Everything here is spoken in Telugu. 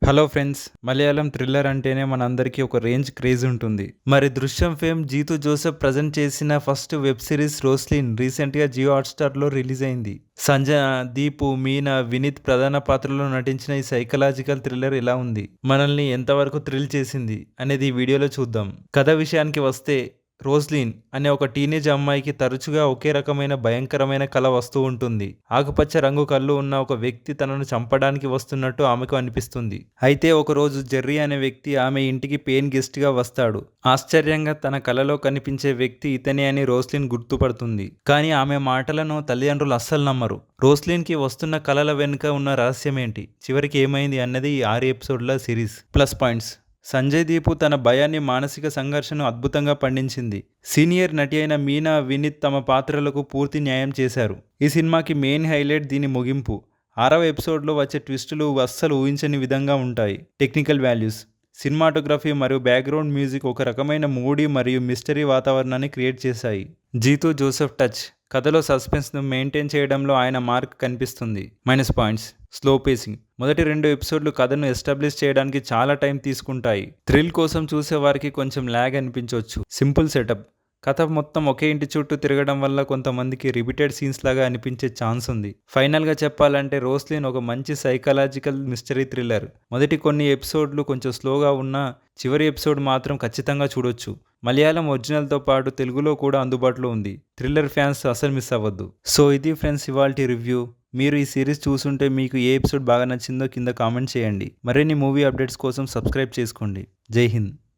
హలో ఫ్రెండ్స్, మలయాళం థ్రిల్లర్ అంటేనే మనందరికీ ఒక రేంజ్ క్రేజ్ ఉంటుంది. మరి దృశ్యం ఫేమ్ జీతూ జోసెఫ్ ప్రజెంట్ చేసిన ఫస్ట్ వెబ్ సిరీస్ రోస్లిన్ రీసెంట్గా జియో హాట్‌స్టార్‌లో రిలీజ్ అయింది. సంజన, దీపు, మీనా, వినీత్ ప్రధాన పాత్రల్లో నటించిన ఈ సైకలాజికల్ థ్రిల్లర్ ఎలా ఉంది, మనల్ని ఎంతవరకు థ్రిల్ చేసింది అనేది ఈ వీడియోలో చూద్దాం. కథ విషయానికి వస్తే రోస్లిన్ అనే ఒక టీనేజ్ అమ్మాయికి తరచుగా ఒకే రకమైన భయంకరమైన కల వస్తూ ఉంటుంది. ఆకుపచ్చ రంగు కళ్ళు ఉన్న ఒక వ్యక్తి తనను చంపడానికి వస్తున్నట్టు ఆమెకు అనిపిస్తుంది. అయితే ఒకరోజు జెర్రీ అనే వ్యక్తి ఆమె ఇంటికి పేయిన్ గెస్ట్గా వస్తాడు. ఆశ్చర్యంగా తన కలలో కనిపించే వ్యక్తి ఇతనే అని రోస్లిన్ గుర్తుపడుతుంది. కానీ ఆమె మాటలను తల్లిదండ్రులు అస్సలు నమ్మరు. రోస్లిన్కి వస్తున్న కలల వెనుక ఉన్న రహస్యం ఏంటి, చివరికి ఏమైంది అన్నది ఈ 6 ఎపిసోడ్ల సిరీస్. ప్లస్ పాయింట్స్: సంజయ్ దీపు తన భయాన్ని, మానసిక సంఘర్షణను అద్భుతంగా పండించింది. సీనియర్ నటి అయిన మీనా, వినీత్ తమ పాత్రలకు పూర్తి న్యాయం చేశారు. ఈ సినిమాకి మెయిన్ హైలైట్ దీని ముగింపు. 6వ ఎపిసోడ్లో వచ్చే ట్విస్టులు అస్సలు ఊహించని విధంగా ఉంటాయి. టెక్నికల్ వాల్యూస్: సినిమాటోగ్రఫీ మరియు బ్యాక్గ్రౌండ్ మ్యూజిక్ ఒక రకమైన మూడీ మరియు మిస్టరీ వాతావరణాన్ని క్రియేట్ చేశాయి. జీతూ జోసెఫ్ టచ్: కథలో సస్పెన్స్ను మెయింటైన్ చేయడంలో ఆయన మార్క్ కనిపిస్తుంది. Minus points: slow facing. మొదటి 2 ఎపిసోడ్లు కథను ఎస్టాబ్లిష్ చేయడానికి చాలా టైం తీసుకుంటాయి. థ్రిల్ కోసం చూసేవారికి కొంచెం ల్యాగ్ అనిపించవచ్చు. సింపుల్ సెటప్: కథ మొత్తం ఒకే ఇంటి చుట్టూ తిరగడం వల్ల కొంతమందికి రిపీటెడ్ సీన్స్ లాగా అనిపించే ఛాన్స్ ఉంది. ఫైనల్గా చెప్పాలంటే రోస్లిన్ ఒక మంచి సైకలాజికల్ మిస్టరీ థ్రిల్లర్. మొదటి కొన్ని ఎపిసోడ్లు కొంచెం స్లోగా ఉన్నా చివరి ఎపిసోడ్ మాత్రం ఖచ్చితంగా చూడొచ్చు. మలయాళం ఒరిజినల్తో పాటు తెలుగులో కూడా అందుబాటులో ఉంది. థ్రిల్లర్ ఫ్యాన్స్ అసలు మిస్ అవ్వద్దు. సో ఇది ఫ్రెండ్స్ ఇవాల్టి రివ్యూ. మీరు ఈ సిరీస్ చూసుంటే మీకు ఏ ఎపిసోడ్ బాగా నచ్చిందో కింద కామెంట్ చేయండి. మరిన్ని మూవీ అప్డేట్స్ కోసం సబ్స్క్రైబ్ చేసుకోండి. జై హింద్.